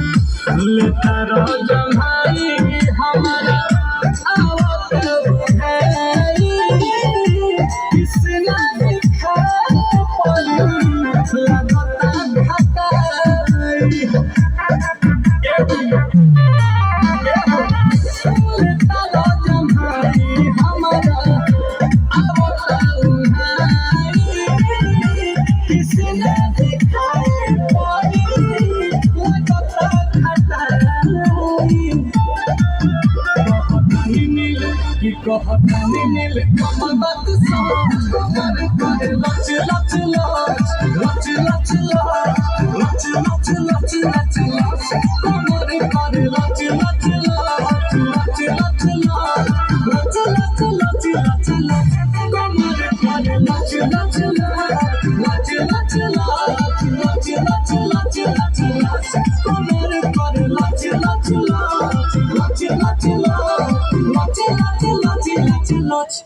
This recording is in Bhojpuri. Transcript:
तारो जम्हाई हमारा आवत है किसने लिखा पली लगता घटाई तारो जम्हाई हमारा आवत है किसने लिखा पली लगता कहतानी नील कमल बात समझ कमर करे लच लच लच लच लच लच लच लच लच लच कमर करे लच लच लच लच लच लच लच लच लच लच कमर करे लच लच लच लच लच लच लच लच लच लच कमर करे लच लच लच लच लच लच लच लच लच लच